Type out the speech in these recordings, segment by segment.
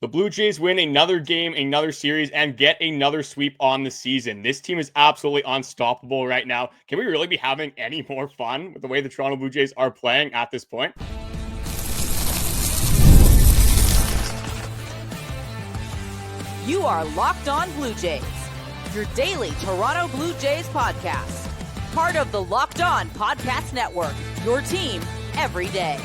The Blue Jays win another game, another series, and get another sweep on the season. This team is absolutely unstoppable right now. Can we really be having any more fun with the way the Toronto Blue Jays are playing at this point? You are Locked On Blue Jays, your daily Toronto Blue Jays podcast. Part of the Locked On Podcast Network, your team every day.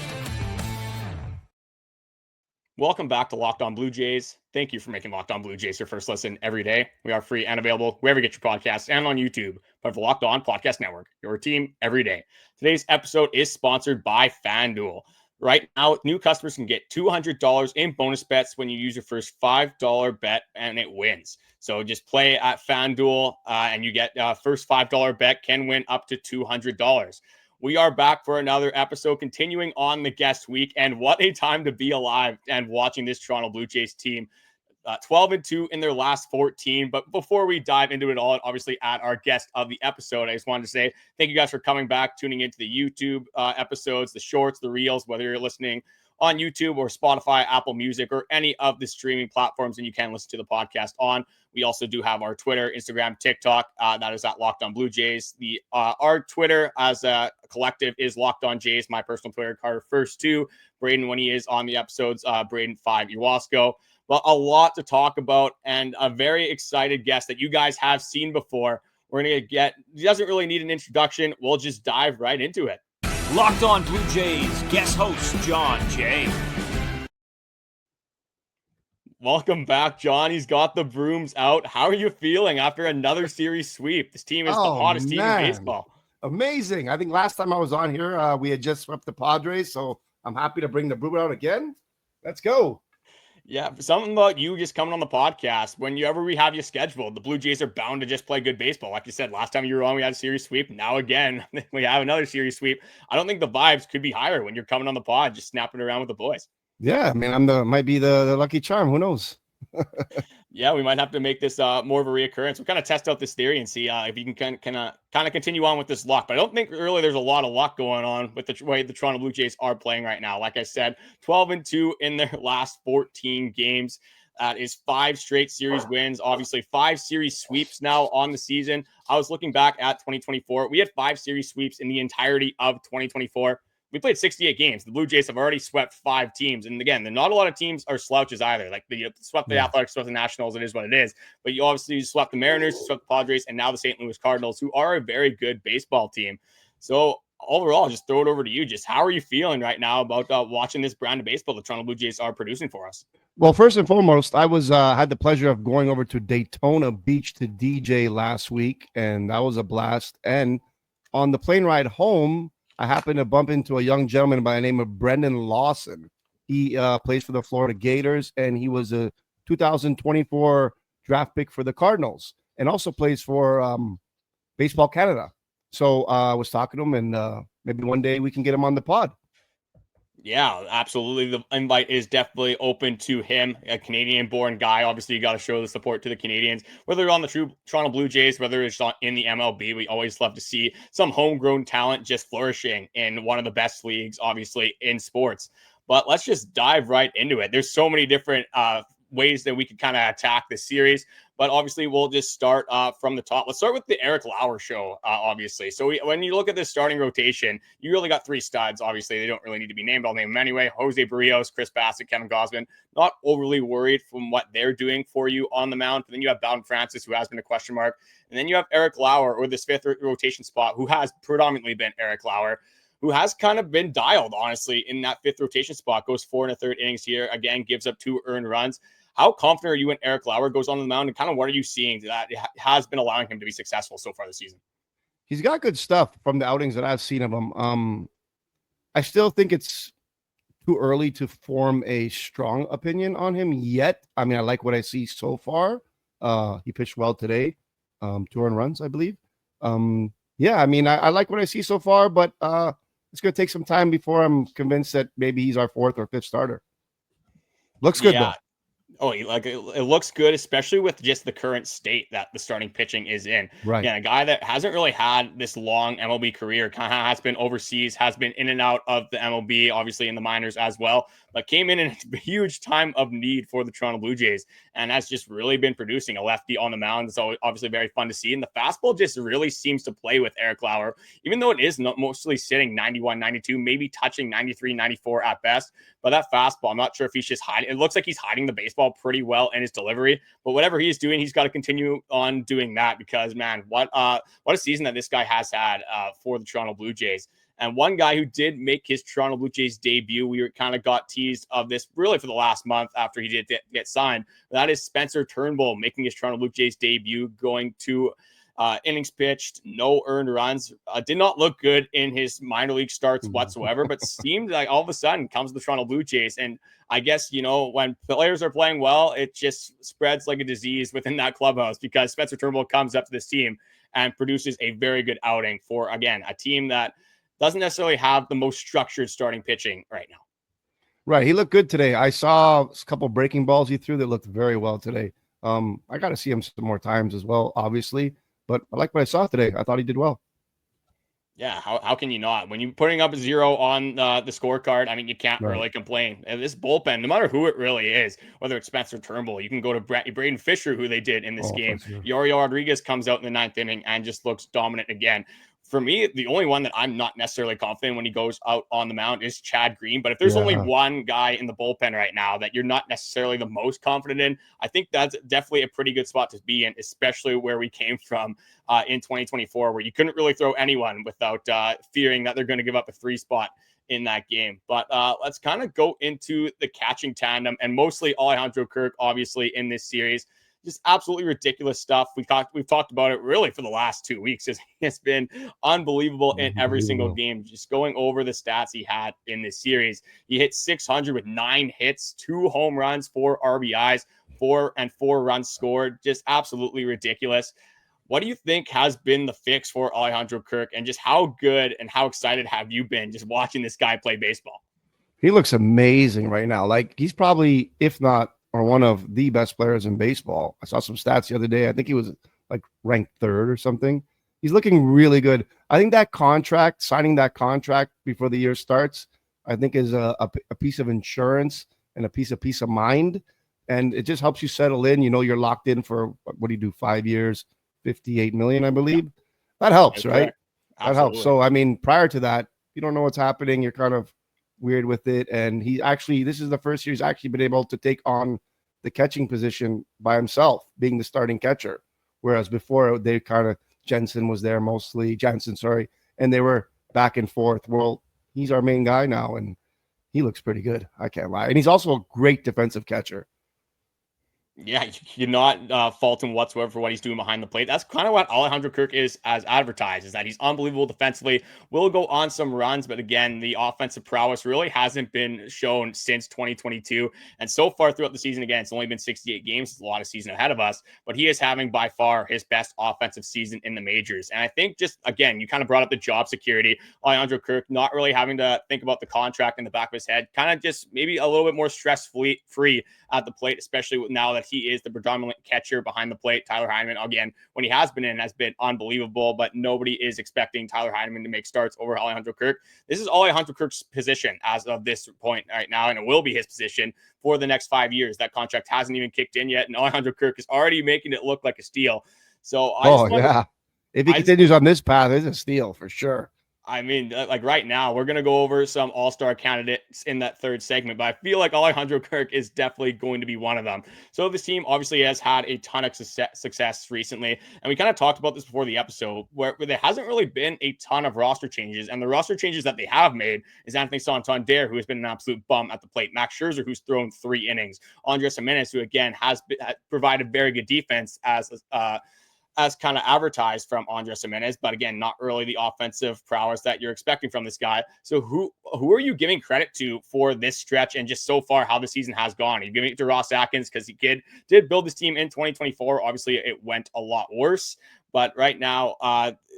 Welcome back to Locked On Blue Jays. Thank you for making Locked On Blue Jays your first listen every day. We are free and available wherever you get your podcasts and on YouTube. Part of the Locked On Podcast Network, your team every day. Today's episode is sponsored by FanDuel. Right now, new customers can get $200 in bonus bets when you use your first $5 bet and it wins. So just play at FanDuel and you get first $5 bet can win up to $200. We are back for another episode, continuing on the guest week, and what a time to be alive and watching this Toronto Blue Jays team. 12-2 in their last 14. But before we dive into it all, obviously add our guest of the episode, I just wanted to say thank you guys for coming back, tuning into the YouTube episodes, the shorts, the reels, whether you're listening on YouTube or Spotify, Apple Music, or any of the streaming platforms, and you can listen to the podcast on. We also do have our Twitter, Instagram, TikTok. That is at Locked On Blue Jays. Our Twitter as a collective is Locked On Jays. My personal Twitter, Carter First 2. Braden, when he is on the episodes, Braden 5 Iwasco. Well, a lot to talk about and a very excited guest that you guys have seen before. We're going to get, he doesn't really need an introduction. We'll just dive right into it. Locked On Blue Jays, guest host John Jay. Welcome back, John. He's got the brooms out. How are you feeling after another series sweep? This team is the hottest team in baseball. Amazing. I think last time I was on here, we had just swept the Padres, so I'm happy to bring the broom out again. Let's go. Yeah, something about you just coming on the podcast. Whenever we have you scheduled, the Blue Jays are bound to just play good baseball. Like you said, last time you were on, we had a series sweep. Now again, we have another series sweep. I don't think the vibes could be higher when you're coming on the pod, just snapping around with the boys. Yeah, I mean, might be the lucky charm. Who knows? Yeah, we might have to make this more of a reoccurrence. We'll kind of test out this theory and see if you can kind of continue on with this luck. But I don't think really there's a lot of luck going on with the way the Toronto Blue Jays are playing right now. Like I said, 12-2 in their last 14 games. That is 5 straight series wins. Obviously, 5 series sweeps now on the season. I was looking back at 2024. We had 5 series sweeps in the entirety of 2024. We played 68 games. The Blue Jays have already swept 5 teams. And again, not a lot of teams are slouches either. Like you swept the Athletics, swept the Nationals. It is what it is. But you obviously swept the Mariners, you swept the Padres, and now the St. Louis Cardinals, who are a very good baseball team. So overall, just throw it over to you. Just how are you feeling right now about watching this brand of baseball the Toronto Blue Jays are producing for us? Well, first and foremost, I was had the pleasure of going over to Daytona Beach to DJ last week, and that was a blast. And on the plane ride home, I happened to bump into a young gentleman by the name of Brendan Lawson. He plays for the Florida Gators, and he was a 2024 draft pick for the Cardinals and also plays for Baseball Canada. So I was talking to him, and maybe one day we can get him on the pod. Yeah, absolutely. The invite is definitely open to him, a Canadian-born guy. Obviously, you got to show the support to the Canadians, whether they're on the true Toronto Blue Jays, whether it's in the MLB. We always love to see some homegrown talent just flourishing in one of the best leagues, obviously, in sports. But let's just dive right into it. There's so many different ways that we could kind of attack this series. But obviously, we'll just start from the top. Let's start with the Erik Lauer show, obviously. So when you look at this starting rotation, you really got 3 studs. Obviously, they don't really need to be named. I'll name them anyway. Jose Berrios, Chris Bassitt, Kevin Gausman. Not overly worried from what they're doing for you on the mound. But then you have Bowden Francis, who has been a question mark. And then you have Erik Lauer, or this 5th rotation spot, who has predominantly been Erik Lauer, who has kind of been dialed, honestly, in that 5th rotation spot. Goes 4 1/3 innings here. Again, gives up 2 earned runs. How confident are you when Erik Lauer goes on the mound, and kind of what are you seeing that has been allowing him to be successful so far this season? He's got good stuff from the outings that I've seen of him. I still think it's too early to form a strong opinion on him yet. I mean, I like what I see so far. He pitched well today, 2 earned runs, I believe. Yeah, I mean, I like what I see so far, but it's going to take some time before I'm convinced that maybe he's our 4th or 5th starter. Looks good, though. Oh, it looks good, especially with just the current state that the starting pitching is in. Right. Again, a guy that hasn't really had this long MLB career, kind of has been overseas, has been in and out of the MLB, obviously in the minors as well, but came in a huge time of need for the Toronto Blue Jays and has just really been producing. A lefty on the mound. So obviously very fun to see. And the fastball just really seems to play with Erik Lauer, even though it is mostly sitting 91, 92, maybe touching 93, 94 at best. But that fastball, I'm not sure if he's just hiding. It looks like he's hiding the baseball pretty well in his delivery. But whatever he's doing, he's got to continue on doing that because, man, what a season that this guy has had for the Toronto Blue Jays. And one guy who did make his Toronto Blue Jays debut, we kind of got teased of this really for the last month after he did get signed. That is Spencer Turnbull making his Toronto Blue Jays debut, going to innings pitched, no earned runs. Did not look good in his minor league starts whatsoever, but seemed like all of a sudden comes the Toronto Blue Jays. And I guess, when players are playing well, it just spreads like a disease within that clubhouse because Spencer Turnbull comes up to this team and produces a very good outing for, again, a team that doesn't necessarily have the most structured starting pitching right now. Right. He looked good today. I saw a couple breaking balls he threw that looked very well today. I got to see him some more times as well, obviously. But I like what I saw today. I thought he did well. Yeah, how can you not? When you're putting up a 0 on the scorecard, I mean, you can't really complain. And this bullpen, no matter who it really is, whether it's Spencer Turnbull, you can go to Braden Fisher, who they did in this game. Yariel Rodriguez comes out in the 9th inning and just looks dominant again. For me, the only one that I'm not necessarily confident when he goes out on the mound is Chad Green. But if there's only one guy in the bullpen right now that you're not necessarily the most confident in, I think that's definitely a pretty good spot to be in, especially where we came from in 2024, where you couldn't really throw anyone without fearing that they're going to give up a 3 spot in that game. But let's kind of go into the catching tandem and mostly Alejandro Kirk, obviously, in this series. Just absolutely ridiculous stuff. We've talked about it really for the last 2 weeks. It's been unbelievable in every single game. Just going over the stats he had in this series. He hit 600 with 9 hits, 2 home runs, 4 RBIs, 4 runs scored. Just absolutely ridiculous. What do you think has been the fix for Alejandro Kirk, and just how good and how excited have you been just watching this guy play baseball? He looks amazing right now. Like, he's probably, if not, or one of the best players in baseball. I saw some stats the other day. I think he was like ranked 3rd or something. He's looking really good. I think that signing that contract before the year starts, I think is a piece of insurance and a piece of peace of mind. And it just helps you settle in. You're locked in for, what do you do, 5 years, $58 million, I believe. That helps, right? That helps. So, I mean, prior to that, you don't know what's happening. You're kind of weird with it. And this is the first year he's actually been able to take on the catching position by himself, being the starting catcher. Whereas before they kind of, Jansen, and they were back and forth. Well, he's our main guy now, and he looks pretty good. I can't lie. And he's also a great defensive catcher. Yeah, you're not faulting whatsoever for what he's doing behind the plate. That's kind of what Alejandro Kirk is as advertised, is that he's unbelievable defensively, will go on some runs, but again, the offensive prowess really hasn't been shown since 2022. And so far throughout the season, again, it's only been 68 games. It's a lot of season ahead of us, but he is having by far his best offensive season in the majors. And I think just, again, you kind of brought up the job security. Alejandro Kirk not really having to think about the contract in the back of his head, kind of just maybe a little bit more stress-free at the plate, especially now that he is the predominant catcher behind the plate. Tyler Heineman, again, when he has been unbelievable, but nobody is expecting Tyler Heineman to make starts over Alejandro Kirk. This is Alejandro Kirk's position as of this point right now, and it will be his position for the next 5 years. That contract hasn't even kicked in yet, and Alejandro Kirk is already making it look like a steal. So if he continues on this path, it's a steal for sure. I mean, like right now, we're going to go over some all-star candidates in that 3rd segment, but I feel like Alejandro Kirk is definitely going to be one of them. So this team obviously has had a ton of success recently, and we kind of talked about this before the episode, where there hasn't really been a ton of roster changes, and the roster changes that they have made is Anthony Santander, who has been an absolute bum at the plate, Max Scherzer, who's thrown 3 innings, Andrus Gimenez, who again has provided very good defense as kind of advertised from Andrus Gimenez, but again, not really the offensive prowess that you're expecting from this guy. So who are you giving credit to for this stretch and just so far how the season has gone? Are you giving it to Ross Atkins because he did build this team in 2024? Obviously, it went a lot worse, but right now,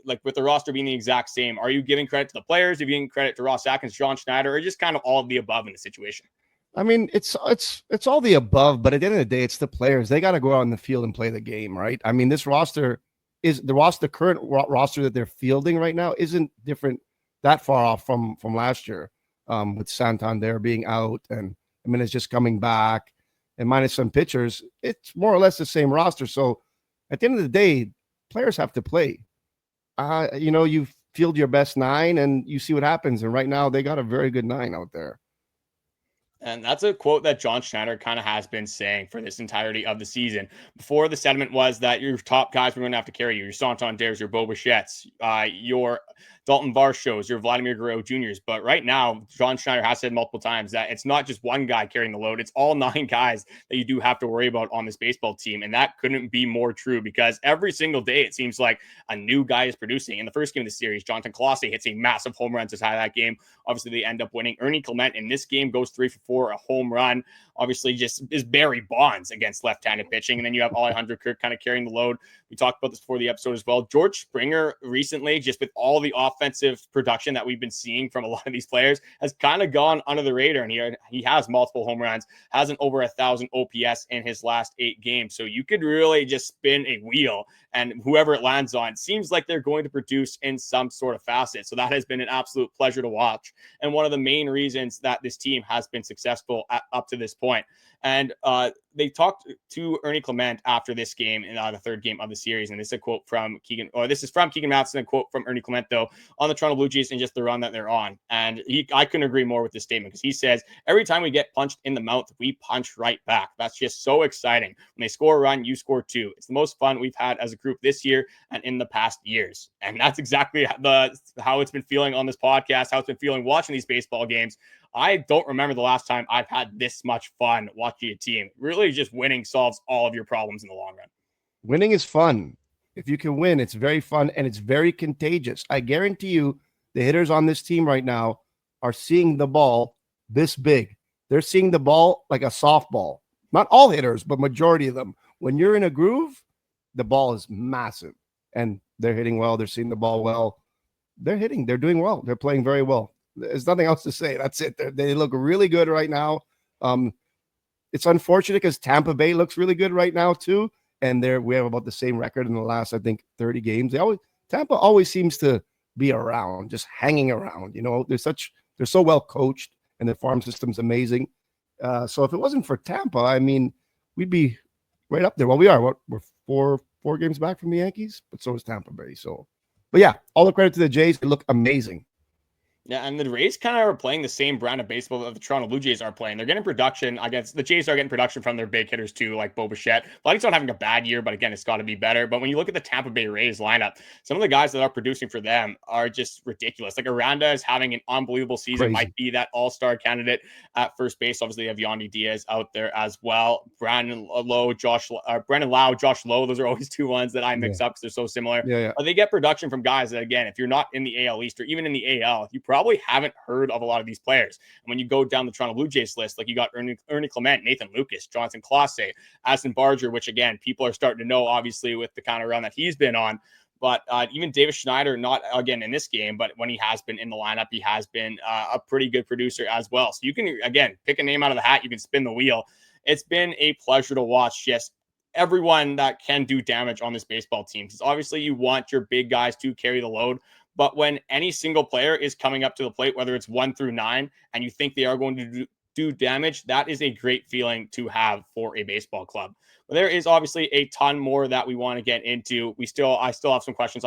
like with the roster being the exact same, are you giving credit to the players? Are you giving credit to Ross Atkins, John Schneider, or just kind of all of the above in the situation? I mean, it's all the above, but at the end of the day, it's the players. They got to go out on the field and play the game, right? I mean, this roster is the current roster that they're fielding right now isn't different that far off from last year, with Santander being out and Gimenez just coming back and minus some pitchers. It's more or less the same roster. So at the end of the day, players have to play. You field your best 9 and you see what happens. And right now they got a very good 9 out there. And that's a quote that John Schneider kind of has been saying for this entirety of the season. Before, the sentiment was that your top guys were going to have to carry you. Your Santanders, your Bichette's, your Daulton Varshos, your Vladimir Guerrero Juniors. But right now, John Schneider has said multiple times that it's not just one guy carrying the load. It's all 9 guys that you do have to worry about on this baseball team. And that couldn't be more true because every single day, it seems like a new guy is producing. In the first game of the series, Jonathan Colossi hits a massive home run to tie that game. Obviously, they end up winning. Ernie Clement in this game goes 3 for 4, a home run. Obviously, just is Barry Bonds against left-handed pitching. And then you have Alejandro Kirk kind of carrying the load. We talked about this before the episode as well. George Springer recently, just with all the offensive production that we've been seeing from a lot of these players, has kind of gone under the radar. And he has multiple home runs, has an over 1,000 OPS in his last 8 games. So you could really just spin a wheel, and whoever it lands on, it seems like they're going to produce in some sort of facet. So that has been an absolute pleasure to watch. And one of the main reasons that this team has been successful up to this point. And they talked to Ernie Clement after this game in the third game of the series. And this is a quote from Keegan, or this is from Keegan Matheson, a quote from Ernie Clement, though, on the Toronto Blue Jays and just the run that they're on. And I couldn't agree more with this statement because he says, every time we get punched in the mouth, we punch right back. That's just so exciting. When they score a run, you score 2. It's the most fun we've had as a group this year and in the past years. And that's exactly how it's been feeling on this podcast, how it's been feeling watching these baseball games. I don't remember the last time I've had this much fun watching a team. Really, just winning solves all of your problems in the long run. Winning is fun. If you can win, it's very fun and it's very contagious. I guarantee you the hitters on this team right now are seeing the ball this big. They're seeing the ball like a softball. Not all hitters, but majority of them. When you're in a groove, the ball is massive. And they're hitting well. They're seeing the ball well. They're hitting. They're doing well. They're playing very well. There's nothing else to say. That's it. They look really good right now. It's unfortunate because Tampa Bay looks really good right now too, and we have about the same record in the last, I think, 30 games. Tampa always seems to be around, just hanging around. You know, they're so well coached, and their farm system's amazing. So if it wasn't for Tampa, I mean, we'd be right up there. Well, we are. We're four games back from the Yankees, but so is Tampa Bay. But yeah, all the credit to the Jays. They look amazing. Yeah, and the Rays kind of are playing the same brand of baseball that the Toronto Blue Jays are playing. They're getting production. I guess the Jays are getting production from their big hitters too, like Bichette. Vladimir's not having a bad year, but again, it's got to be better. But when you look at the Tampa Bay Rays lineup, some of the guys that are producing for them are just ridiculous. Like Aranda is having an unbelievable season. Crazy. Might be that all-star candidate at first base. Obviously, you have Yandy Diaz out there as well. Brandon Lau, Josh Lowe. Those are always 2 ones that I mix up because they're so similar. Yeah. But they get production from guys that, again, if you're not in the AL East or even in the AL, you probably haven't heard of a lot of these players. And when you go down the Toronto Blue Jays list, like you got Ernie Clement, Nathan Lucas, Jonathan Clase, Addison Barger, which again, people are starting to know, obviously, with the kind of run that he's been on. But even Davis Schneider, not again in this game, but when he has been in the lineup, he has been a pretty good producer as well. So you can, again, pick a name out of the hat. You can spin the wheel. It's been a pleasure to watch just everyone that can do damage on this baseball team. Because obviously you want your big guys to carry the load. But when any single player is coming up to the plate, whether it's 1 through 9, and you think they are going to do damage, that is a great feeling to have for a baseball club. But there is obviously a ton more that we want to get into. I still have some questions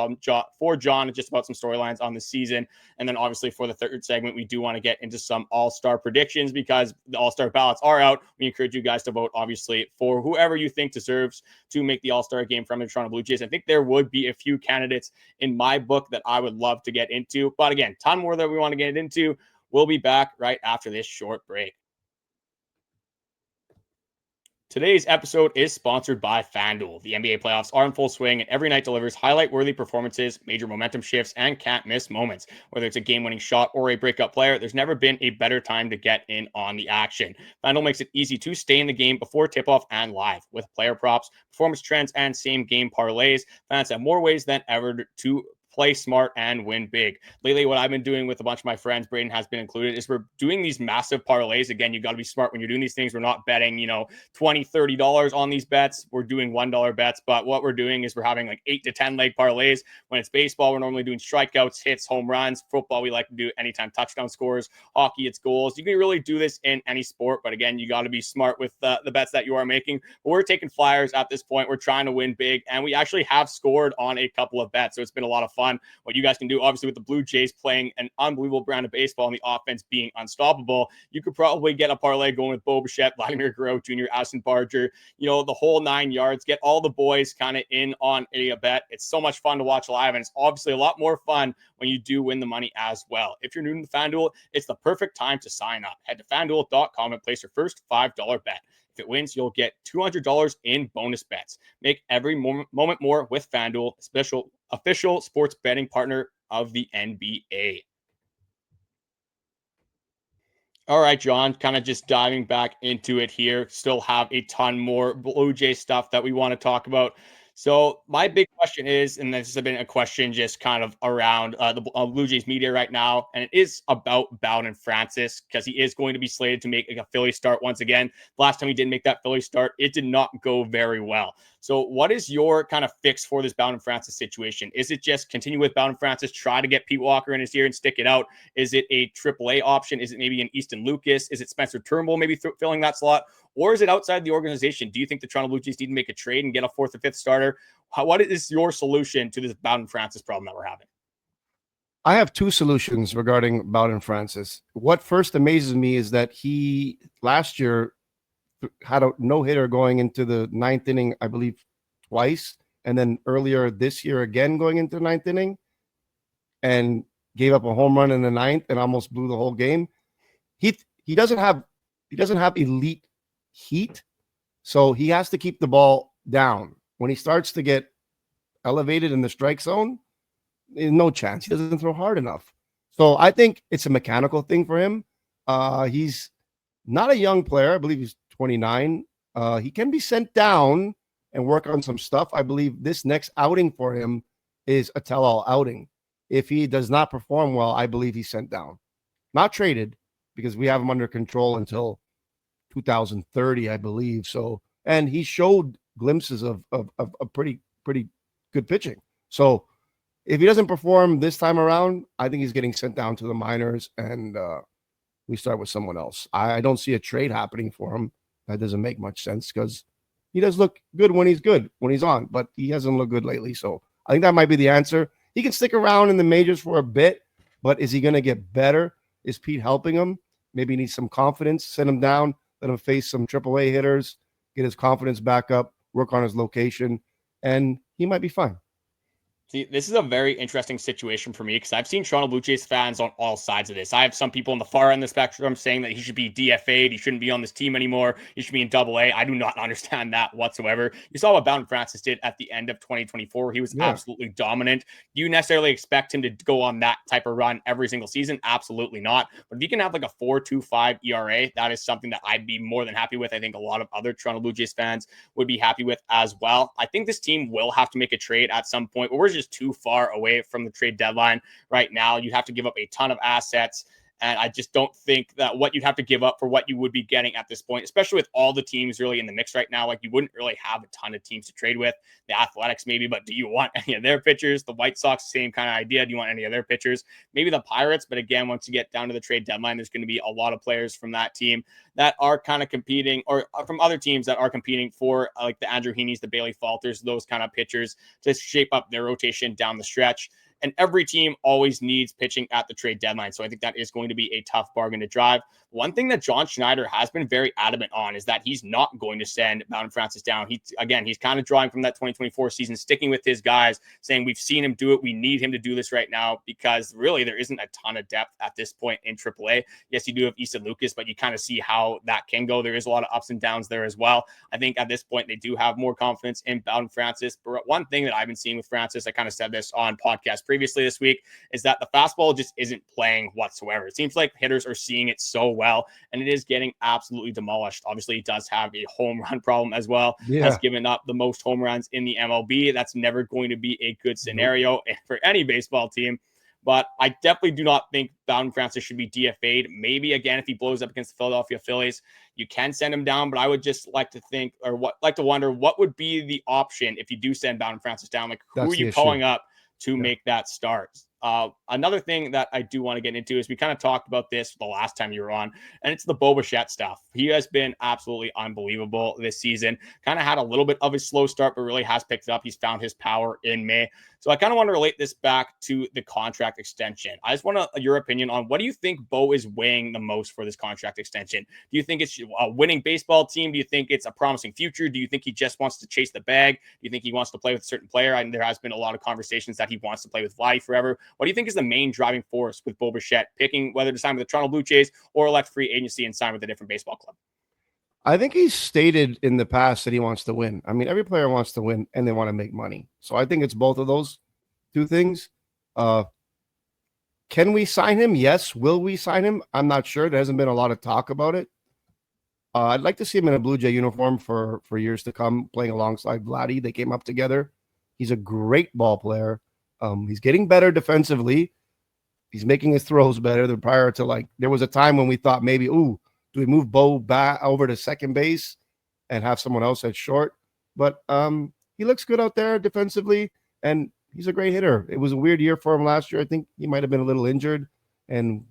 for John, just about some storylines on the season. And then obviously for the third segment, we do want to get into some all-star predictions because the all-star ballots are out. We encourage you guys to vote, obviously, for whoever you think deserves to make the all-star game from the Toronto Blue Jays. I think there would be a few candidates in my book that I would love to get into. But again, ton more that we want to get into. We'll be back right after this short break. Today's episode is sponsored by FanDuel. The NBA playoffs are in full swing, and every night delivers highlight-worthy performances, major momentum shifts, and can't-miss moments. Whether it's a game-winning shot or a breakout player, there's never been a better time to get in on the action. FanDuel makes it easy to stay in the game before tip-off and live. With player props, performance trends, and same-game parlays, fans have more ways than ever to play smart, and win big. Lately, what I've been doing with a bunch of my friends, Braden has been included, is we're doing these massive parlays. Again, you got to be smart when you're doing these things. We're not betting, $20, $30 on these bets. We're doing $1 bets, but what we're doing is we're having like 8 to 10 leg parlays. When it's baseball, we're normally doing strikeouts, hits, home runs. Football, we like to do anytime touchdown scores. Hockey, it's goals. You can really do this in any sport, but again, you got to be smart with the bets that you are making. But we're taking flyers at this point. We're trying to win big, and we actually have scored on a couple of bets, so it's been a lot of fun. What you guys can do, obviously, with the Blue Jays playing an unbelievable brand of baseball and the offense being unstoppable, you could probably get a parlay going with Bichette, Vladimir, Guerrero Jr., Addison Barger, the whole 9 yards. Get all the boys kind of in on a bet. It's so much fun to watch live, and it's obviously a lot more fun when you do win the money as well. If you're new to FanDuel, it's the perfect time to sign up. Head to FanDuel.com and place your first $5 bet. If it wins, you'll get $200 in bonus bets. Make every moment more with FanDuel, official sports betting partner of the NBA. All right, John, kind of just diving back into it here. Still have a ton more Blue Jay stuff that we want to talk about. So my big question is, and this has been a question just kind of around the Blue Jays media right now, and it is about Bowden Francis, because he is going to be slated to make a Philly start once again. Last time he did make that Philly start, it did not go very well. So what is your kind of fix for this Bowden Francis situation? Is it just continue with Bowden Francis, try to get Pete Walker in his ear and stick it out? Is it a AAA option? Is it maybe an Easton Lucas? Is it Spencer Turnbull maybe filling that slot? Or is it outside the organization? Do you think the Toronto Blue Jays need to make a trade and get a 4th or 5th starter? What is your solution to this Bowden Francis problem that we're having? I have 2 solutions regarding Bowden Francis. What first amazes me is that he last year had a no-hitter going into the 9th inning, I believe, twice, and then earlier this year again going into the 9th inning, and gave up a home run in the 9th and almost blew the whole game. He doesn't have elite heat, so he has to keep the ball down. When he starts to get elevated in the strike zone, there's no chance. He doesn't throw hard enough. So I think it's a mechanical thing for him. He's not a young player. I believe he's 29. He can be sent down and work on some stuff. I believe this next outing for him is a tell-all outing. If he does not perform well, I believe he's sent down. Not traded, because we have him under control until 2030, I believe. So, and he showed glimpses of pretty good pitching. So if he doesn't perform this time around, I think he's getting sent down to the minors, and we start with someone else. I don't see a trade happening for him. That doesn't make much sense, because he does look good when he's on, but he hasn't looked good lately. So I think that might be the answer. He can stick around in the majors for a bit, but is he going to get better? Is Pete helping him? Maybe he needs some confidence. Send him down. Let him face some AAA hitters, get his confidence back up, work on his location, and he might be fine. See, this is a very interesting situation for me, because I've seen Toronto Blue Jays fans on all sides of this. I have some people on the far end of the spectrum saying that he should be DFA'd, he shouldn't be on this team anymore, he should be in AA. I do not understand that whatsoever. You saw what Bowden Francis did at the end of 2024. He was absolutely dominant. Do you necessarily expect him to go on that type of run every single season? Absolutely not. But if he can have like a 4.25 ERA, that is something that I'd be more than happy with. I think a lot of other Toronto Blue Jays fans would be happy with as well. I think this team will have to make a trade at some point, but we're just too far away from the trade deadline right now. You have to give up a ton of assets, and I just don't think that what you'd have to give up for what you would be getting at this point, especially with all the teams really in the mix right now, like you wouldn't really have a ton of teams to trade with. The Athletics maybe, but do you want any of their pitchers? The White Sox, same kind of idea. Do you want any of their pitchers? Maybe the Pirates, but again, once you get down to the trade deadline, there's going to be a lot of players from that team that are kind of competing, or from other teams that are competing for like the Andrew Heaney's, the Bailey Falters, those kind of pitchers to shape up their rotation down the stretch. And every team always needs pitching at the trade deadline. So I think that is going to be a tough bargain to drive. One thing that John Schneider has been very adamant on is that he's not going to send Bowden Francis down. He's kind of drawing from that 2024 season, sticking with his guys, saying we've seen him do it. We need him to do this right now, because really there isn't a ton of depth at this point in AAA. Yes, you do have Easton Lucas, but you kind of see how that can go. There is a lot of ups and downs there as well. I think at this point they do have more confidence in Bowden Francis. But one thing that I've been seeing with Francis, I kind of said this on podcast previously this week, is that the fastball just isn't playing whatsoever. It seems like hitters are seeing it so well, and it is getting absolutely demolished. Obviously, he does have a home run problem as well. Has given up the most home runs in the MLB. That's never going to be a good scenario for any baseball team. But I definitely do not think Vladimir Francis should be DFA'd. Maybe, again, if he blows up against the Philadelphia Phillies, you can send him down. But I would just like to think, or like to wonder, what would be the option if you do send Vladimir Francis down? Like, who are you calling up to make that start? Another thing that I do want to get into is we kind of talked about this the last time you were on, and it's the Bichette stuff. He has been absolutely unbelievable this season. Kind of had a little bit of a slow start, but really has picked it up. He's found his power in May. So I kind of want to relate this back to the contract extension. I just want your opinion on, what do you think Bo is weighing the most for this contract extension? Do you think it's a winning baseball team? Do you think it's a promising future? Do you think he just wants to chase the bag? Do you think he wants to play with a certain player? And there has been a lot of conversations that he wants to play with Vladdy forever. What do you think is the main driving force with Bichette picking whether to sign with the Toronto Blue Jays or elect free agency and sign with a different baseball club? I think he's stated in the past that he wants to win. I mean, every player wants to win and they want to make money. So I think it's both of those two things. Can we sign him? Yes. Will we sign him? I'm not sure. There hasn't been a lot of talk about it. I'd like to see him in a Blue Jay uniform for years to come, playing alongside Vladdy. They came up together. He's a great ball player. He's getting better defensively. He's making his throws better than prior to, there was a time when we thought maybe, do we move Bo back over to second base and have someone else at short? But he looks good out there defensively, and he's a great hitter. It was a weird year for him last year. I think he might have been a little injured, and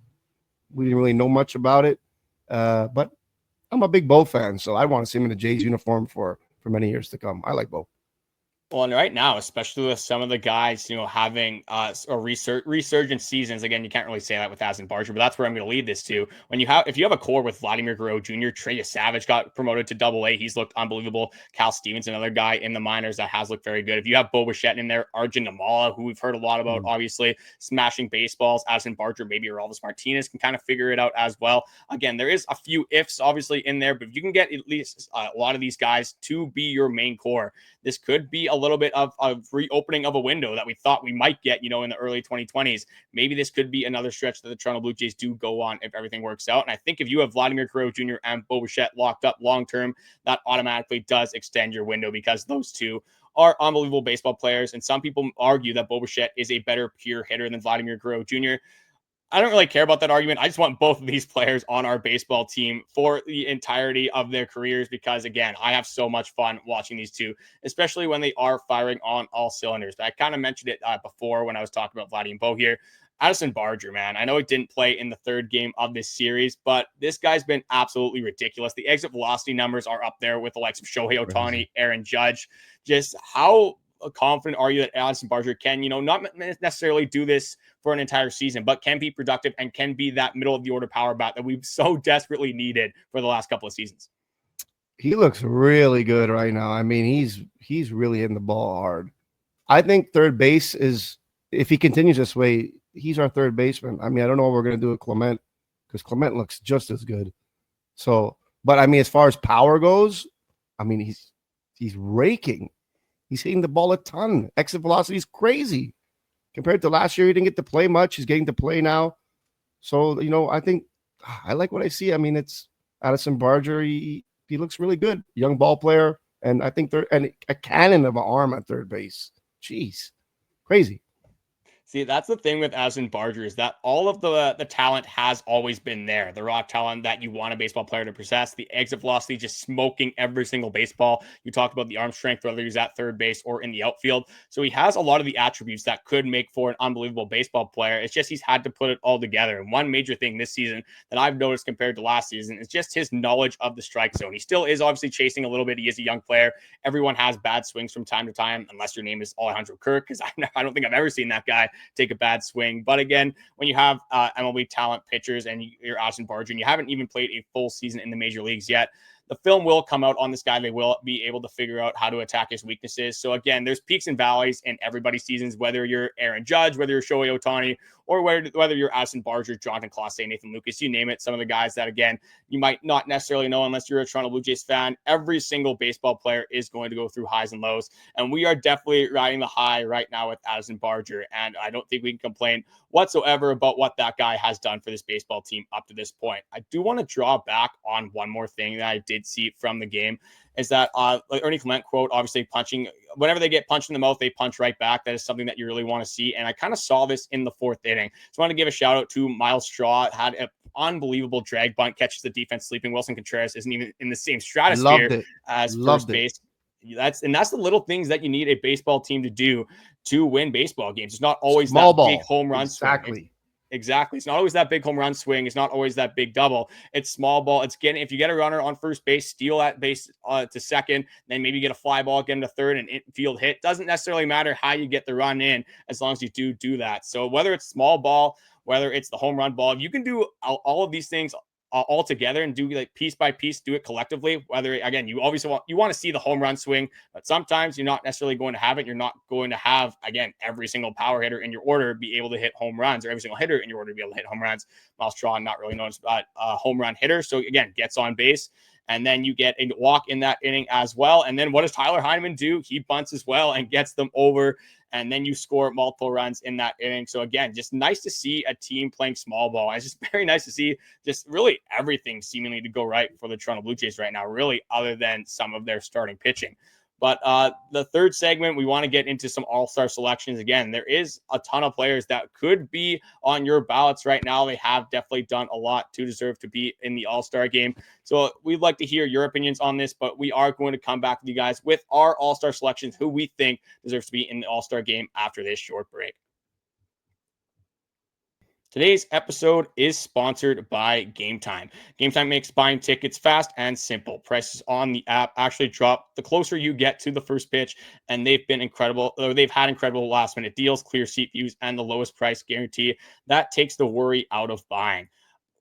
we didn't really know much about it. But I'm a big Bo fan, so I want to see him in a Jays uniform for many years to come. I like Bo. Well, and right now, especially with some of the guys, having resurgent seasons. Again, you can't really say that with Addison Barger, but that's where I'm going to lead this to. If you have a core with Vladimir Guerrero Jr., Trey Savage got promoted to Double-A. He's looked unbelievable. Cal Stevens, another guy in the minors that has looked very good. If you have Bichette in there, Arjun Namala, who we've heard a lot about, obviously smashing baseballs. Addison Barger, maybe Aroldis Martinez can kind of figure it out as well. Again, there is a few ifs obviously in there, but if you can get at least a lot of these guys to be your main core, this could be a little bit of a reopening of a window that we thought we might get, in the early 2020s. Maybe this could be another stretch that the Toronto Blue Jays do go on if everything works out. And I think if you have Vladimir Guerrero Jr. and Bichette locked up long-term, that automatically does extend your window, because those two are unbelievable baseball players. And some people argue that Bichette is a better pure hitter than Vladimir Guerrero Jr. I don't really care about that argument. I just want both of these players on our baseball team for the entirety of their careers, because, again, I have so much fun watching these two, especially when they are firing on all cylinders. But I kind of mentioned it before when I was talking about Vladdy and Bo here. Addison Barger, man, I know he didn't play in the third game of this series, but this guy's been absolutely ridiculous. The exit velocity numbers are up there with the likes of Shohei Ohtani, Aaron Judge. Just how confident are you that Addison Barger can, not necessarily do this for an entire season, but can be productive and can be that middle of the order power bat that we've so desperately needed for the last couple of seasons? He looks really good right now. I mean, he's really hitting the ball hard. I think third base is, if he continues this way, he's our third baseman. I mean, I don't know what we're going to do with Clement, because Clement looks just as good. So, but I mean, as far as power goes, I mean, he's raking. He's hitting the ball a ton. Exit velocity is crazy. Compared to last year, he didn't get to play much. He's getting to play now. So, I think I like what I see. I mean, it's Addison Barger. He looks really good. Young ball player. And I think and a cannon of an arm at third base. Jeez. Crazy. See, that's the thing with Addison Barger, is that all of the talent has always been there. The raw talent that you want a baseball player to possess, the exit velocity, just smoking every single baseball. You talked about the arm strength, whether he's at third base or in the outfield. So he has a lot of the attributes that could make for an unbelievable baseball player. It's just he's had to put it all together. And one major thing this season that I've noticed compared to last season is just his knowledge of the strike zone. He still is obviously chasing a little bit. He is a young player. Everyone has bad swings from time to time, unless your name is Alejandro Kirk, because I don't think I've ever seen that guy take a bad swing. But again, when you have MLB talent pitchers and you're Addison Barger and you haven't even played a full season in the major leagues yet, the film will come out on this guy. They will be able to figure out how to attack his weaknesses. So again, there's peaks and valleys in everybody's seasons, whether you're Aaron Judge, whether you're Shohei Ohtani, or whether you're Addison Barger, Jonathan Clase, Nathan Lucas, you name it. Some of the guys that, again, you might not necessarily know unless you're a Toronto Blue Jays fan. Every single baseball player is going to go through highs and lows, and we are definitely riding the high right now with Addison Barger, and I don't think we can complain whatsoever about what that guy has done for this baseball team up to this point. I do want to draw back on one more thing that I did see from the game, is that like Ernie Clement quote, obviously punching, whenever they get punched in the mouth, they punch right back. That is something that you really want to see. And I kind of saw this in the fourth inning. So I want to give a shout out to Miles Straw. Had an unbelievable drag bunt, catches the defense sleeping. Wilson Contreras isn't even in the same stratosphere as first base. That's the little things that you need a baseball team to do to win baseball games. It's not always Small that ball. big home run swing. Exactly. It's not always that big home run swing. It's not always that big double. It's small ball. It's getting, if you get a runner on first base, steal that base to second, then maybe get a fly ball, get into third, and infield hit. Doesn't necessarily matter how you get the run in, as long as you do that. So whether it's small ball, whether it's the home run ball, you can do all of these things all together and do like piece by piece, do it collectively. Whether, again, you obviously want to see the home run swing, but sometimes you're not necessarily going to have it. You're not going to have, again, every single power hitter in your order be able to hit home runs, or every single hitter in your order to be able to hit home runs. Miles Straw, not really known as a home run hitter. So again, gets on base, and then you get a walk in that inning as well. And then what does Tyler Heineman do? He bunts as well and gets them over. And then you score multiple runs in that inning. So again, just nice to see a team playing small ball. And it's just very nice to see just really everything seemingly to go right for the Toronto Blue Jays right now, really, other than some of their starting pitching. But the third segment, we want to get into some all-star selections. Again, there is a ton of players that could be on your ballots right now. They have definitely done a lot to deserve to be in the all-star game. So we'd like to hear your opinions on this, but we are going to come back with you guys with our all-star selections, who we think deserves to be in the all-star game after this short break. Today's episode is sponsored by Game Time. Game Time makes buying tickets fast and simple. Prices on the app actually drop the closer you get to the first pitch, and they've been incredible. They've had incredible last-minute deals, clear seat views, and the lowest price guarantee. That takes the worry out of buying.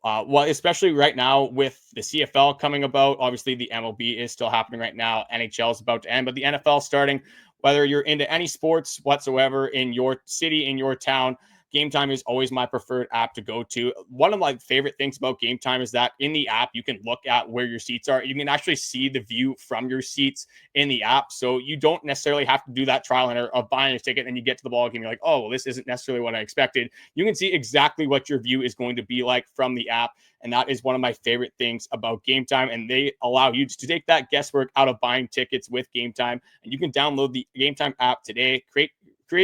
Well, especially right now with the CFL coming about. Obviously, the MLB is still happening right now. NHL is about to end, but the NFL starting. Whether you're into any sports whatsoever in your city, in your town, Game Time is always my preferred app to go to. One of my favorite things about Game Time is that in the app, you can look at where your seats are. You can actually see the view from your seats in the app. So you don't necessarily have to do that trial and error of buying a ticket and you get to the ball game. You're like, oh, well, this isn't necessarily what I expected. You can see exactly what your view is going to be like from the app. And that is one of my favorite things about Game Time. And they allow you to take that guesswork out of buying tickets with Game Time. And you can download the Game Time app today, create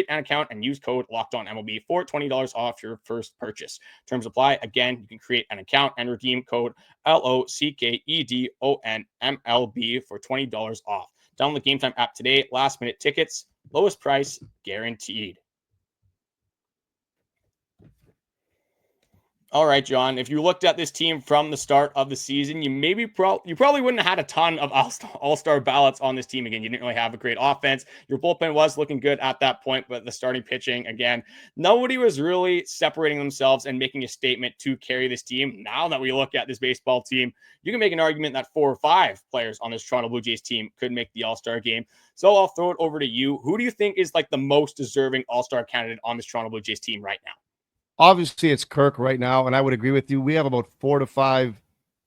an account, and use code LOCKEDONMLB for $20 off your first purchase. Terms apply. Again, you can create an account and redeem code LOCKEDONMLB for $20 off. Download the Game Time app today. Last minute tickets, lowest price guaranteed. All right, John, if you looked at this team from the start of the season, you probably wouldn't have had a ton of all-star ballots on this team. Again, you didn't really have a great offense. Your bullpen was looking good at that point, but the starting pitching, again, nobody was really separating themselves and making a statement to carry this team. Now that we look at this baseball team, you can make an argument that 4 or 5 players on this Toronto Blue Jays team could make the all-star game. So I'll throw it over to you. Who do you think is like the most deserving all-star candidate on this Toronto Blue Jays team right now? Obviously, it's Kirk right now, and I would agree with you. We have about 4 to 5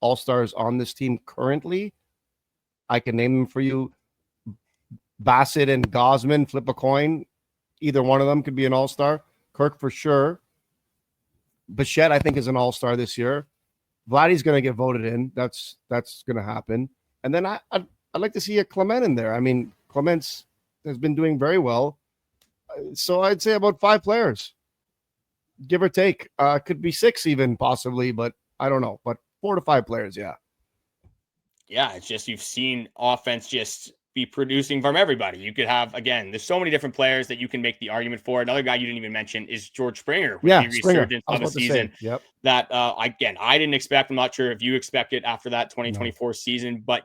all-stars on this team currently. I can name them for you. Bassitt and Gausman, flip a coin. Either one of them could be an all-star. Kirk for sure. Bichette, I think, is an all-star this year. Vladdy's going to get voted in. That's going to happen. And then I'd like to see a Clement in there. I mean, Clement has been doing very well. So I'd say about 5 players. Give or take. Could be 6 even possibly, but I don't know. But 4 to 5 players, yeah. Yeah, it's just you've seen offense just be producing from everybody. You could have, again, there's so many different players that you can make the argument for. Another guy you didn't even mention is George Springer with the resurgence of the season. Yep. That, again, I didn't expect. I'm not sure if you expected after that 2024 season, but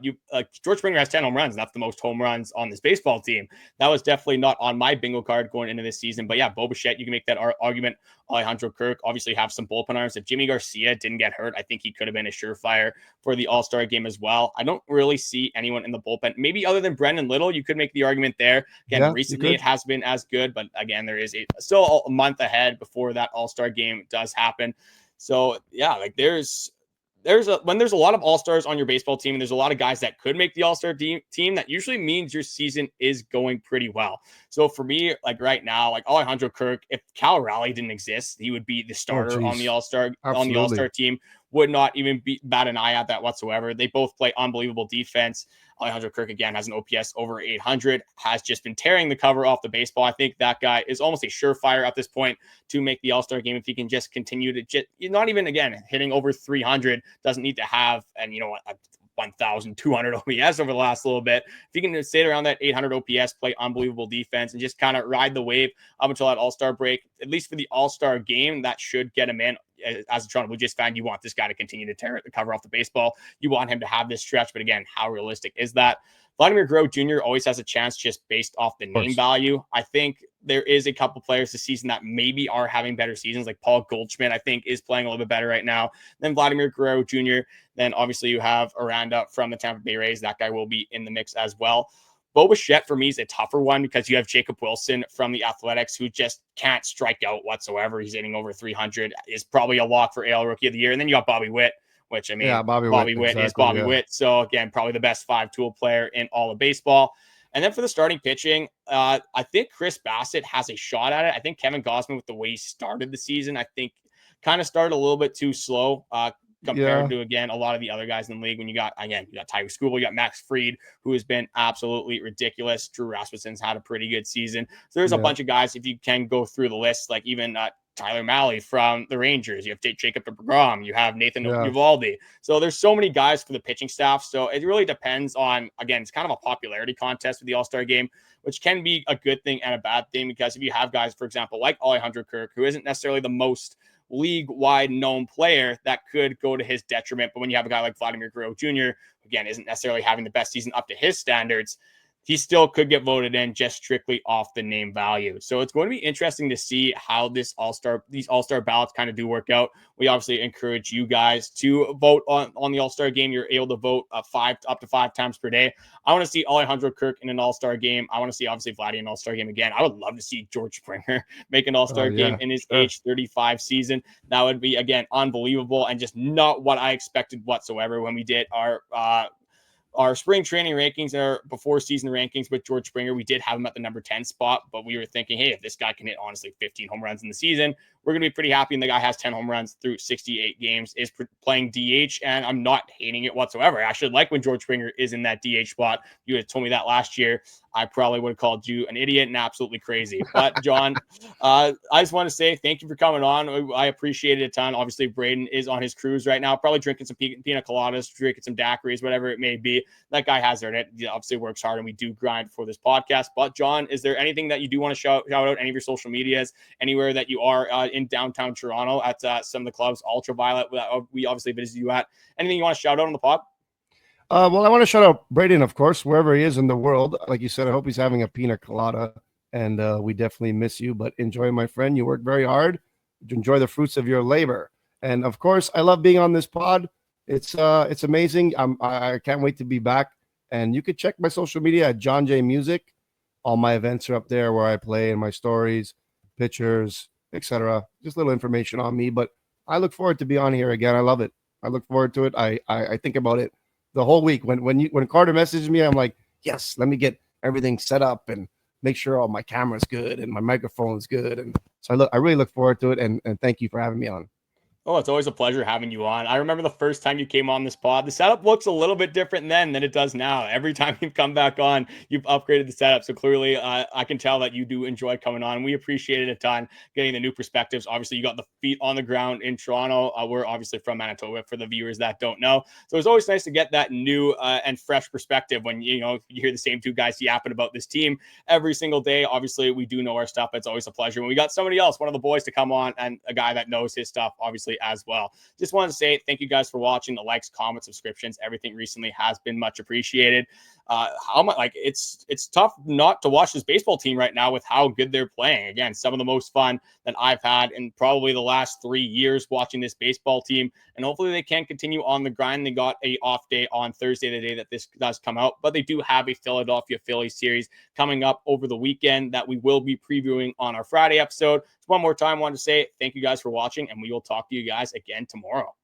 George Springer has 10 home runs. And that's the most home runs on this baseball team. That was definitely not on my bingo card going into this season. But yeah, Bo Bichette, you can make that argument Alejandro Kirk. Obviously have some bullpen arms. If Yimi Garcia didn't get hurt, I think he could have been a surefire for the All-Star game as well. I don't really see anyone in the bullpen, maybe other than Brendan Little. You could make the argument there. Again, recently it has been as good, but again, there is still a month ahead before that All-Star game does happen. So yeah, like when there's a lot of all-stars on your baseball team and there's a lot of guys that could make the all-star team, that usually means your season is going pretty well. So for me, like right now, like Alejandro Kirk, if Cal Raleigh didn't exist, he would be the starter on the all-star team. Would not even bat an eye at that whatsoever. They both play unbelievable defense. Alejandro Kirk, again, has an OPS over 800, has just been tearing the cover off the baseball. I think that guy is almost a surefire at this point to make the All-Star game if he can just continue to not even, again, hitting over 300, doesn't need to have, and you know what, 1,200 OPS over the last little bit. If you can stay around that 800 OPS, play unbelievable defense, and just kind of ride the wave up until that All-Star break, at least for the All-Star game, that should get him in. As a Toronto Blue Jays fan, you want this guy to continue to tear the cover off the baseball. You want him to have this stretch, but again, how realistic is that? Vladimir Guerrero Jr. always has a chance just based off the name value. I think there is a couple players this season that maybe are having better seasons, like Paul Goldschmidt, I think, is playing a little bit better right now than Vladimir Guerrero Jr. Then obviously you have Aranda from the Tampa Bay Rays. That guy will be in the mix as well. Bichette for me is a tougher one because you have Jacob Wilson from the Athletics who just can't strike out whatsoever. He's hitting over 300, is probably a lock for AL Rookie of the Year. And then you got Bobby Witt, which I mean, Bobby Witt is Bobby Witt. So again, probably the best 5-tool player in all of baseball. And then for the starting pitching, I think Chris Bassitt has a shot at it. I think Kevin Gausman, with the way he started the season, I think kind of started a little bit too slow. Compared to, again, a lot of the other guys in the league. When you got Tyler Skubal, you got Max Fried, who has been absolutely ridiculous. Drew Rasmussen's had a pretty good season. So there's a bunch of guys, if you can go through the list, like even Tyler Mahle from the Rangers. You have Jacob DeGrom. You have Nathan Eovaldi. So there's so many guys for the pitching staff. So it really depends on, again, it's kind of a popularity contest with the All-Star game, which can be a good thing and a bad thing, because if you have guys, for example, like Alejandro Kirk, who isn't necessarily the most league-wide known player, that could go to his detriment. But when you have a guy like Vladimir Guerrero Jr., again, isn't necessarily having the best season up to his standards, he still could get voted in just strictly off the name value. So it's going to be interesting to see how these All-Star ballots kind of do work out. We obviously encourage you guys to vote on the All-Star game. You're able to vote up to 5 times per day. I want to see Alejandro Kirk in an All-Star game. I want to see, obviously, Vladdy in an All-Star game again. I would love to see George Springer make an All-Star game in his age 35 season. That would be, again, unbelievable and just not what I expected whatsoever when we did our spring training rankings, our before season rankings with George Springer. We did have him at the number 10 spot, but we were thinking, hey, if this guy can hit, honestly, 15 home runs in the season, we're going to be pretty happy. And the guy has 10 home runs through 68 games, is playing DH, and I'm not hating it whatsoever. I actually like when George Springer is in that DH spot. You had told me that last year, I probably would have called you an idiot and absolutely crazy. But John, I just want to say thank you for coming on. I appreciate it a ton. Obviously, Braden is on his cruise right now, probably drinking some pina coladas, drinking some daiquiris, whatever it may be. That guy has it. He obviously works hard, and we do grind for this podcast. But John, is there anything that you do want to shout out? Any of your social medias, anywhere that you are in downtown Toronto at some of the clubs, Ultraviolet, we obviously visited you at? Anything you want to shout out on the pod? Well, I want to shout out Braden, of course, wherever he is in the world. Like you said, I hope he's having a pina colada, and we definitely miss you. But enjoy, my friend. You work very hard. Enjoy the fruits of your labor. And of course, I love being on this pod. It's amazing. I can't wait to be back. And you could check my social media at John J Music. All my events are up there where I play, and my stories, pictures, etc. Just little information on me. But I look forward to be on here again. I love it. I look forward to it. I think about it the whole week. When Carter messages me, I'm like, yes, let me get everything set up and make sure all my camera's good and my microphone's good. And so I really look forward to it. And thank you for having me on. Oh, it's always a pleasure having you on. I remember the first time you came on this pod, the setup looks a little bit different then than it does now. Every time you've come back on, you've upgraded the setup. So clearly, I can tell that you do enjoy coming on. We appreciate it a ton, getting the new perspectives. Obviously, you got the feet on the ground in Toronto. We're obviously from Manitoba, for the viewers that don't know. So it's always nice to get that new and fresh perspective when you hear the same two guys yapping about this team every single day. Obviously, we do know our stuff. It's always a pleasure when we got somebody else, one of the boys, to come on, and a guy that knows his stuff, obviously, as well. Just wanted to say thank you guys for watching. The likes, comments, subscriptions, everything recently has been much appreciated. how much like it's tough not to watch this baseball team right now with how good they're playing. Again, some of the most fun that I've had in probably the last 3 years watching this baseball team, and hopefully they can continue on the grind. They got a off day on Thursday, the day that this does come out, but they do have a Philadelphia Phillies series coming up over the weekend that we will be previewing on our Friday episode. So one more time, I want to say thank you guys for watching, and we will talk to you guys again tomorrow.